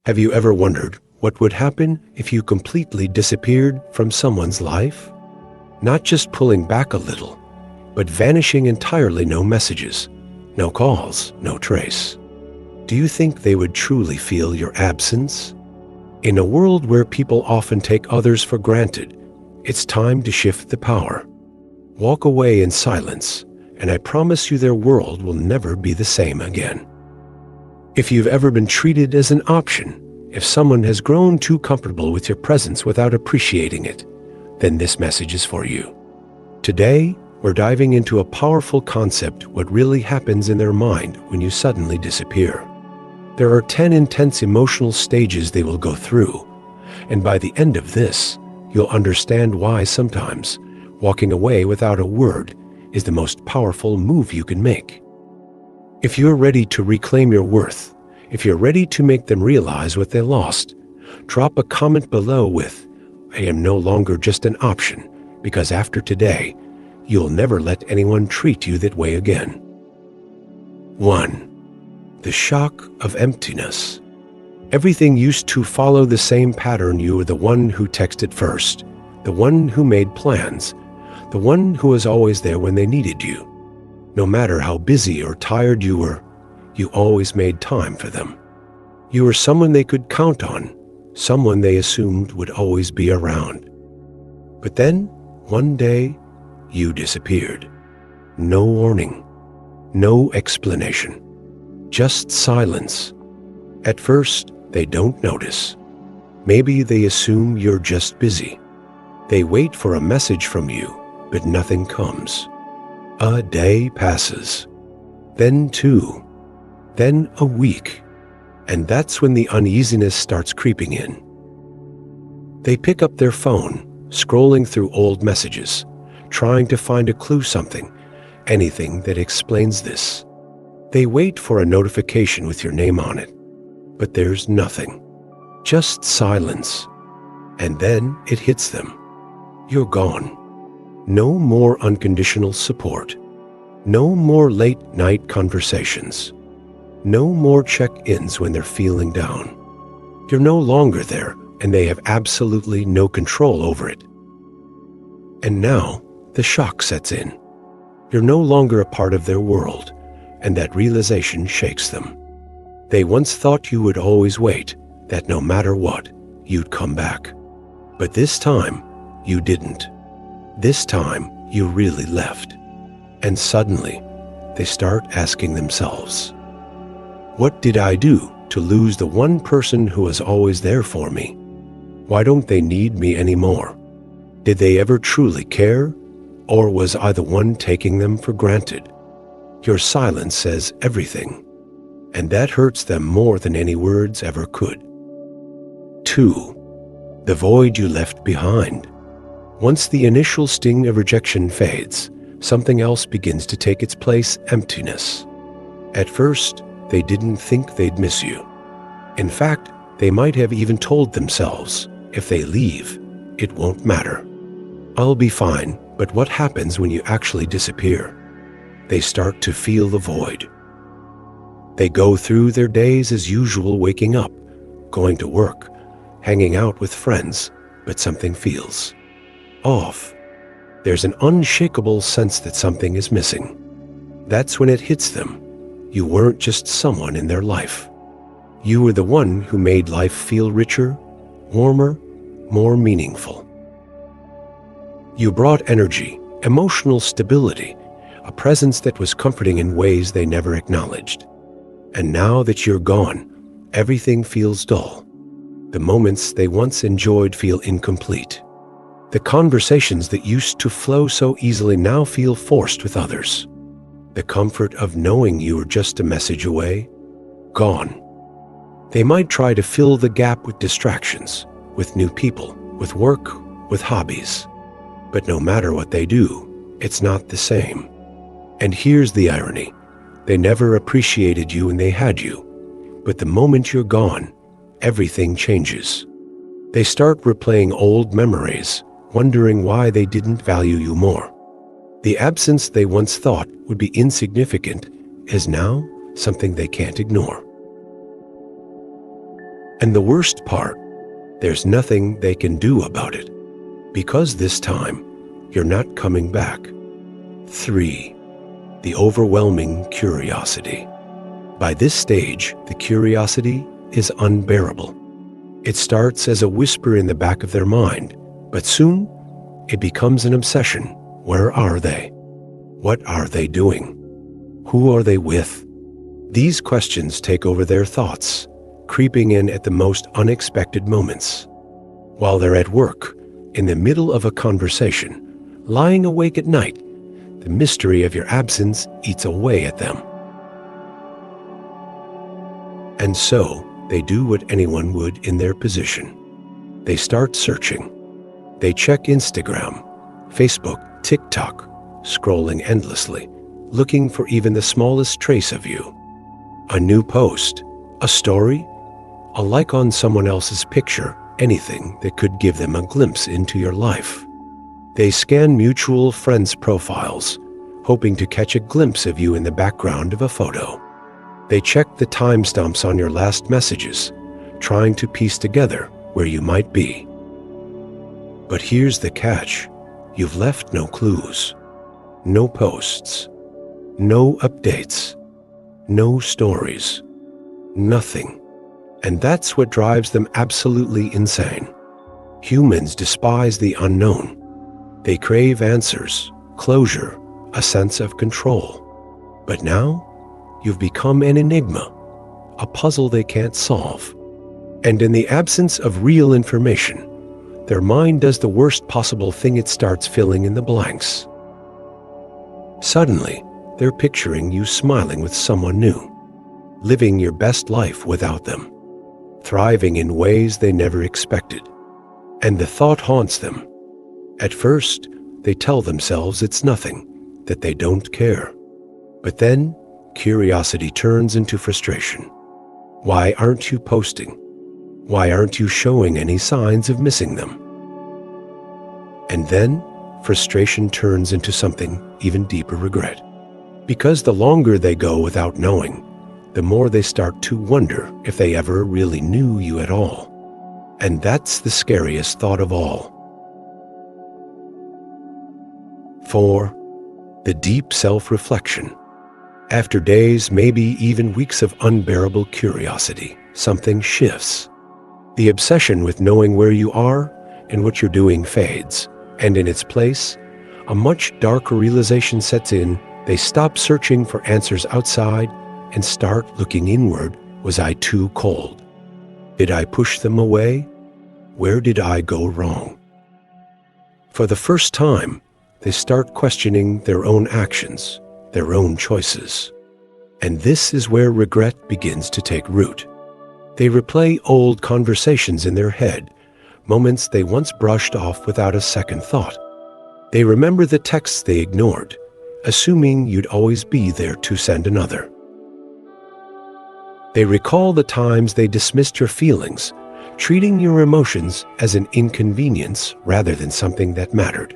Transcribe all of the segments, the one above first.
Have you ever wondered what would happen if you completely disappeared from someone's life? Not just pulling back a little, but vanishing entirely, no messages, no calls, no trace. Do you think they would truly feel your absence? In a world where people often take others for granted, it's time to shift the power. Walk away in silence, and I promise you their world will never be the same again. If you've ever been treated as an option, if someone has grown too comfortable with your presence without appreciating it, then this message is for you. Today, we're diving into a powerful concept: what really happens in their mind when you suddenly disappear. There are 10 intense emotional stages they will go through, and by the end of this, you'll understand why sometimes walking away without a word is the most powerful move you can make. If you're ready to reclaim your worth, if you're ready to make them realize what they lost, drop a comment below with, "I am no longer just an option," because after today, you'll never let anyone treat you that way again. 1. The shock of emptiness. Everything used to follow the same pattern. You were the one who texted first, the one who made plans, the one who was always there when they needed you. No matter how busy or tired you were, you always made time for them. You were someone they could count on, someone they assumed would always be around. But then, one day, you disappeared. No warning, no explanation, just silence. At first, they don't notice. Maybe they assume you're just busy. They wait for a message from you, but nothing comes. A day passes, then 2, then a week, and that's when the uneasiness starts creeping in. They pick up their phone, scrolling through old messages, trying to find a clue, something, anything that explains this. They wait for a notification with your name on it, but there's nothing, just silence. And then it hits them. You're gone. No more unconditional support. No more late-night conversations. No more check-ins when they're feeling down. You're no longer there, and they have absolutely no control over it. And now, the shock sets in. You're no longer a part of their world, and that realization shakes them. They once thought you would always wait, that no matter what, you'd come back. But this time, you didn't. This time, you really left. And suddenly, they start asking themselves, what did I do to lose the one person who was always there for me? Why don't they need me anymore? Did they ever truly care? Or was I the one taking them for granted? Your silence says everything, and that hurts them more than any words ever could. 2. The void you left behind. Once the initial sting of rejection fades, something else begins to take its place: emptiness. At first, they didn't think they'd miss you. In fact, they might have even told themselves, if they leave, it won't matter. I'll be fine. But what happens when you actually disappear? They start to feel the void. They go through their days as usual, waking up, going to work, hanging out with friends, but something feels off. There's an unshakable sense that something is missing. That's when it hits them. You weren't just someone in their life. You were the one who made life feel richer, warmer, more meaningful. You brought energy, emotional stability, a presence that was comforting in ways they never acknowledged. And now that you're gone, everything feels dull. The moments they once enjoyed feel incomplete. The conversations that used to flow so easily now feel forced with others. The comfort of knowing you were just a message away, gone. They might try to fill the gap with distractions, with new people, with work, with hobbies. But no matter what they do, it's not the same. And here's the irony. They never appreciated you when they had you. But the moment you're gone, everything changes. They start replaying old memories, wondering why they didn't value you more. The absence they once thought would be insignificant is now something they can't ignore. And the worst part, there's nothing they can do about it, because this time, you're not coming back. 3. The overwhelming curiosity. By this stage, the curiosity is unbearable. It starts as a whisper in the back of their mind, but soon it becomes an obsession. Where are they? What are they doing? Who are they with? These questions take over their thoughts, creeping in at the most unexpected moments. While they're at work, in the middle of a conversation, lying awake at night, the mystery of your absence eats away at them. And so, they do what anyone would in their position. They start searching. They check Instagram, Facebook, TikTok, scrolling endlessly, looking for even the smallest trace of you. A new post, a story, a like on someone else's picture, anything that could give them a glimpse into your life. They scan mutual friends' profiles, hoping to catch a glimpse of you in the background of a photo. They check the timestamps on your last messages, trying to piece together where you might be. But here's the catch. You've left no clues, no posts, no updates, no stories, nothing. And that's what drives them absolutely insane. Humans despise the unknown. They crave answers, closure, a sense of control. But now, you've become an enigma, a puzzle they can't solve. And in the absence of real information, their mind does the worst possible thing. It starts filling in the blanks. Suddenly, they're picturing you smiling with someone new, living your best life without them, thriving in ways they never expected. And the thought haunts them. At first, they tell themselves it's nothing, that they don't care. But then, curiosity turns into frustration. Why aren't you posting? Why aren't you showing any signs of missing them? And then, frustration turns into something even deeper: regret. Because the longer they go without knowing, the more they start to wonder if they ever really knew you at all. And that's the scariest thought of all. 4. The deep self-reflection. After days, maybe even weeks of unbearable curiosity, something shifts. The obsession with knowing where you are and what you're doing fades, and in its place, a much darker realization sets in. They stop searching for answers outside and start looking inward. Was I too cold? Did I push them away? Where did I go wrong? For the first time, they start questioning their own actions, their own choices. And this is where regret begins to take root. They replay old conversations in their head, moments they once brushed off without a second thought. They remember the texts they ignored, assuming you'd always be there to send another. They recall the times they dismissed your feelings, treating your emotions as an inconvenience rather than something that mattered.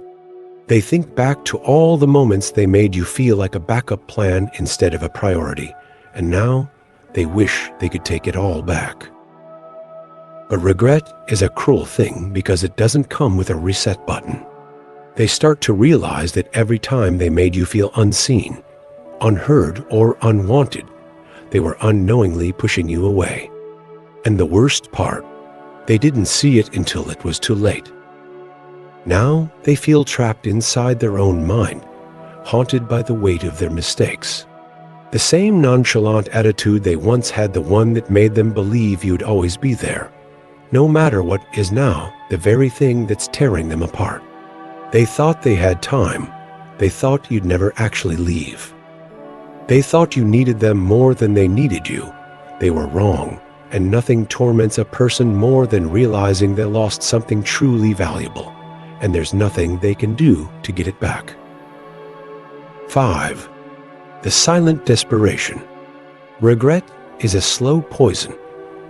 They think back to all the moments they made you feel like a backup plan instead of a priority, and now they wish they could take it all back. But regret is a cruel thing because it doesn't come with a reset button. They start to realize that every time they made you feel unseen, unheard, or unwanted, they were unknowingly pushing you away. And the worst part, they didn't see it until it was too late. Now they feel trapped inside their own mind, haunted by the weight of their mistakes. The same nonchalant attitude they once had, the one that made them believe you'd always be there, no matter what, is now the very thing that's tearing them apart. They thought they had time. They thought you'd never actually leave. They thought you needed them more than they needed you. They were wrong, and nothing torments a person more than realizing they lost something truly valuable, and there's nothing they can do to get it back. 5. The silent desperation. Regret is a slow poison,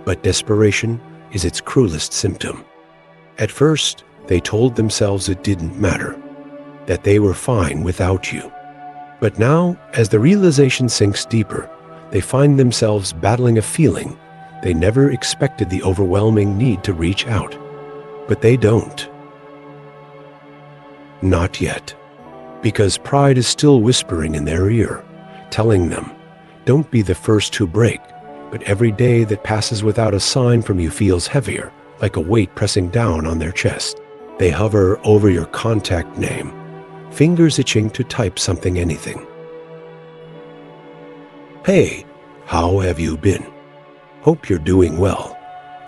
but desperation is its cruelest symptom. At first, they told themselves it didn't matter, that they were fine without you. But now, as the realization sinks deeper, they find themselves battling a feeling They never expected the overwhelming need to reach out. But they don't. Not yet. Because pride is still whispering in their ear, telling them, don't be the first to break, but every day that passes without a sign from you feels heavier, like a weight pressing down on their chest. They hover over your contact name, fingers itching to type something, anything. Hey, how have you been? Hope you're doing well.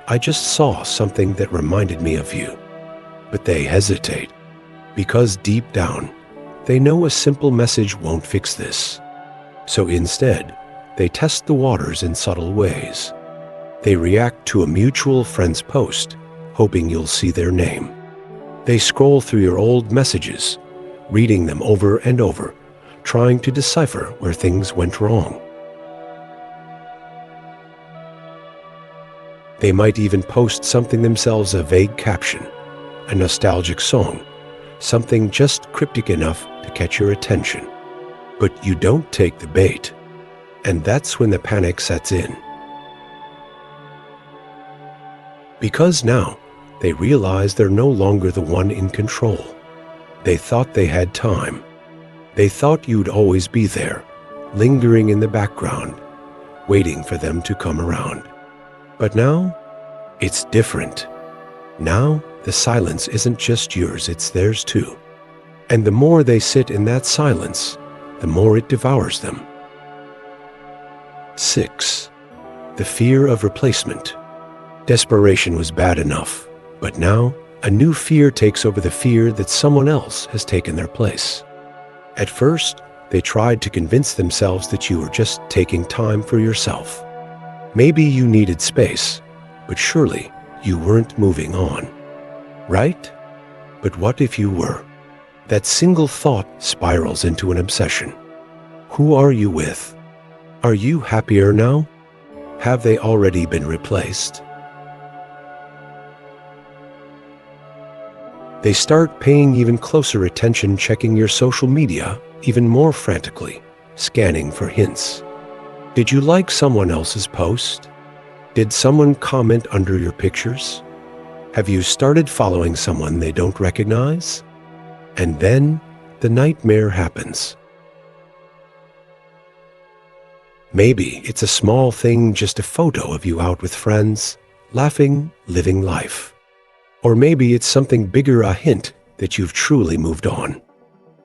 I just saw something that reminded me of you. But they hesitate, because deep down, they know a simple message won't fix this. So instead, they test the waters in subtle ways. They react to a mutual friend's post, hoping you'll see their name. They scroll through your old messages, reading them over and over, trying to decipher where things went wrong. They might even post something themselves, a vague caption, a nostalgic song, something just cryptic enough to catch your attention. But you don't take the bait, and that's when the panic sets in. Because now, they realize they're no longer the one in control. They thought they had time. They thought you'd always be there, lingering in the background, waiting for them to come around. But now, it's different. Now, the silence isn't just yours, it's theirs too. And the more they sit in that silence, the more it devours them. 6. The fear of replacement. Desperation was bad enough, but now a new fear takes over, the fear that someone else has taken their place. At first, they tried to convince themselves that you were just taking time for yourself. Maybe you needed space, but surely you weren't moving on. Right? But what if you were? That single thought spirals into an obsession. Who are you with? Are you happier now? Have they already been replaced? They start paying even closer attention, checking your social media even more frantically, scanning for hints. Did you like someone else's post? Did someone comment under your pictures? Have you started following someone they don't recognize? And then the nightmare happens. Maybe it's a small thing, just a photo of you out with friends, laughing, living life. Or maybe it's something bigger, a hint that you've truly moved on.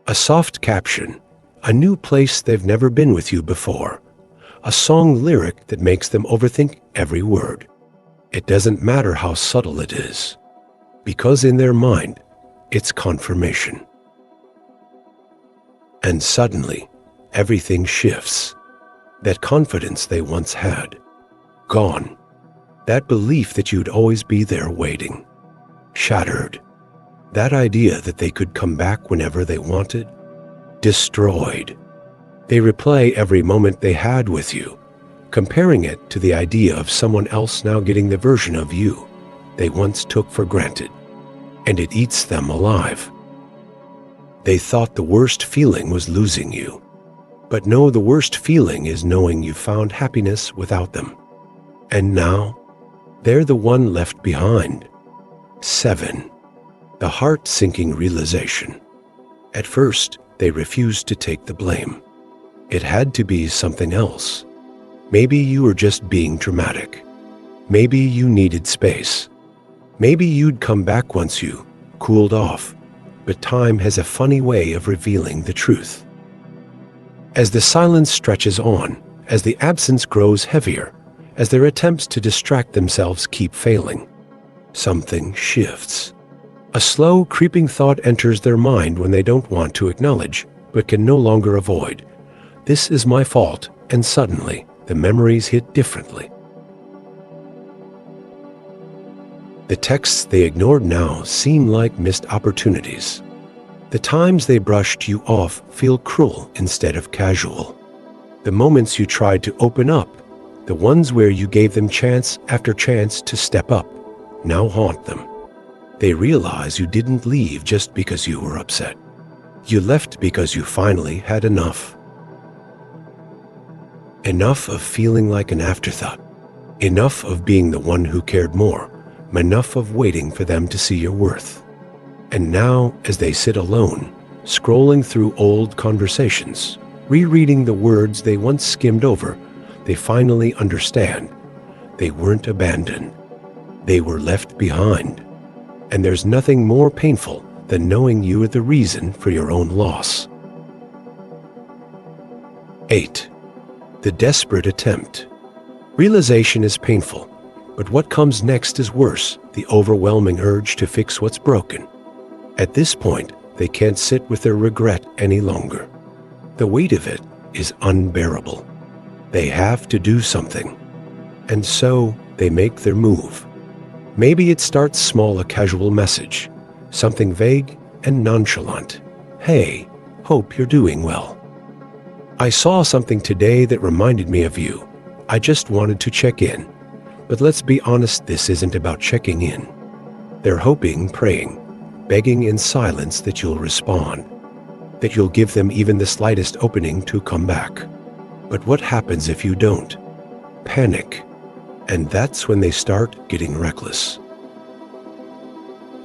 A soft caption, a new place they've never been with you before, a song lyric that makes them overthink every word. It doesn't matter how subtle it is, because in their mind, it's confirmation. And suddenly, everything shifts. That confidence they once had, gone. That belief that you'd always be there waiting, shattered. That idea that they could come back whenever they wanted, destroyed. They replay every moment they had with you, comparing it to the idea of someone else now getting the version of you they once took for granted, and it eats them alive. They thought the worst feeling was losing you. But no, the worst feeling is knowing you found happiness without them. And now, they're the one left behind. 7. The heart-sinking realization. At first, they refused to take the blame. It had to be something else. Maybe you were just being dramatic. Maybe you needed space. Maybe you'd come back once you cooled off. But time has a funny way of revealing the truth. As the silence stretches on, as the absence grows heavier, as their attempts to distract themselves keep failing, something shifts. A slow, creeping thought enters their mind when they don't want to acknowledge, but can no longer avoid. This is my fault, and suddenly, the memories hit differently. The texts they ignored now seem like missed opportunities. The times they brushed you off feel cruel instead of casual. The moments you tried to open up, the ones where you gave them chance after chance to step up, now haunt them. They realize you didn't leave just because you were upset. You left because you finally had enough. Enough of feeling like an afterthought. Enough of being the one who cared more, enough of waiting for them to see your worth. And now, as they sit alone, scrolling through old conversations, rereading the words they once skimmed over, they finally understand. They weren't abandoned. They were left behind. And there's nothing more painful than knowing you are the reason for your own loss. 8. The desperate attempt. Realization is painful, but what comes next is worse, the overwhelming urge to fix what's broken. At this point, they can't sit with their regret any longer. The weight of it is unbearable. They have to do something. And so they make their move. Maybe it starts small, a casual message, something vague and nonchalant. Hey, hope you're doing well. I saw something today that reminded me of you. I just wanted to check in. But let's be honest, this isn't about checking in. They're hoping, praying, begging in silence that you'll respond, that you'll give them even the slightest opening to come back. But what happens if you don't? Panic. And that's when they start getting reckless.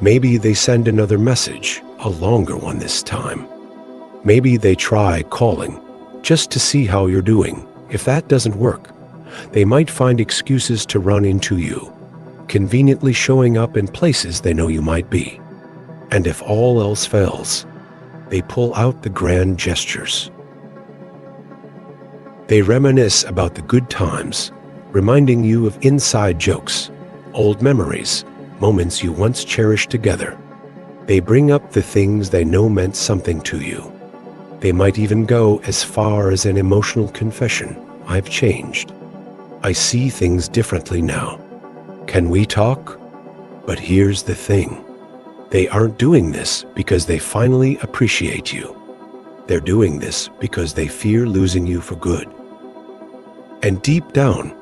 Maybe they send another message, a longer one this time. Maybe they try calling, just to see how you're doing. If that doesn't work, they might find excuses to run into you, conveniently showing up in places they know you might be. And if all else fails, they pull out the grand gestures. They reminisce about the good times, reminding you of inside jokes, old memories, moments you once cherished together. They bring up the things they know meant something to you. They might even go as far as an emotional confession. I've changed. I see things differently now. Can we talk? But here's the thing. They aren't doing this because they finally appreciate you. They're doing this because they fear losing you for good. And deep down,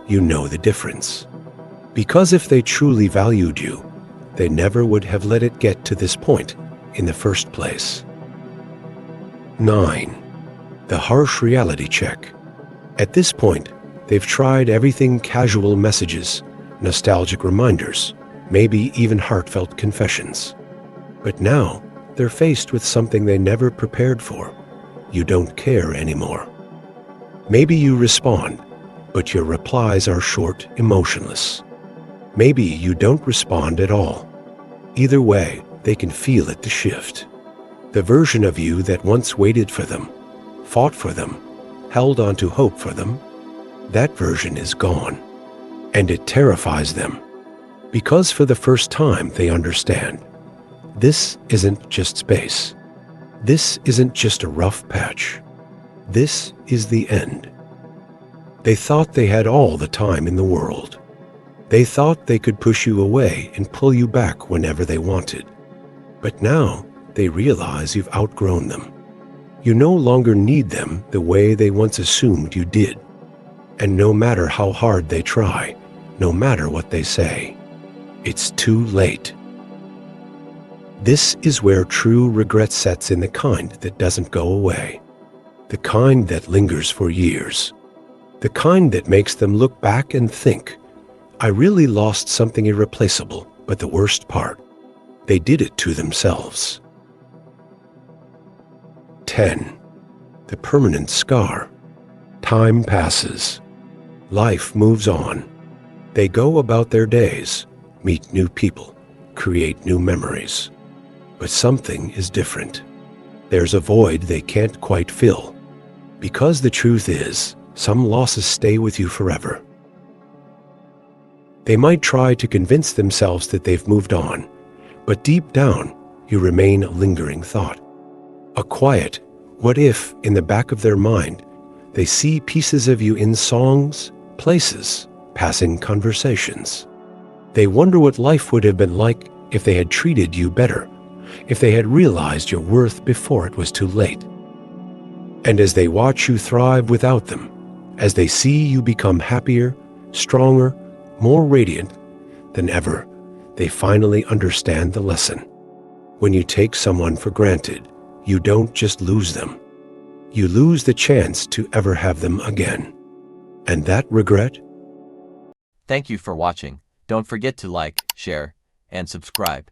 you know the difference. Because if they truly valued you, they never would have let it get to this point in the first place. 9. The harsh reality check. At this point, they've tried everything: casual messages, nostalgic reminders, maybe even heartfelt confessions. But now, they're faced with something they never prepared for. You don't care anymore. Maybe you respond, but your replies are short, emotionless. Maybe you don't respond at all. Either way, they can feel it, the shift. The version of you that once waited for them, fought for them, held on to hope for them, that version is gone. And it terrifies them. Because for the first time they understand. This isn't just space. This isn't just a rough patch. This is the end. They thought they had all the time in the world. They thought they could push you away and pull you back whenever they wanted. But now they realize you've outgrown them. You no longer need them the way they once assumed you did. And no matter how hard they try, no matter what they say, it's too late. This is where true regret sets in, the kind that doesn't go away, the kind that lingers for years, the kind that makes them look back and think, I really lost something irreplaceable. But the worst part, they did it to themselves. 10. The permanent scar. Time passes. Life moves on. They go about their days, meet new people, create new memories. But something is different. There's a void they can't quite fill. Because the truth is, some losses stay with you forever. They might try to convince themselves that they've moved on, but deep down, you remain a lingering thought. A quiet, what if, in the back of their mind, they see pieces of you in songs, places, passing conversations. They wonder what life would have been like if they had treated you better, if they had realized your worth before it was too late. And as they watch you thrive without them, as they see you become happier, stronger, more radiant than ever, they finally understand the lesson. When you take someone for granted, you don't just lose them. You lose the chance to ever have them again. And that regret Thank you for watching. Don't forget to like, share, and subscribe.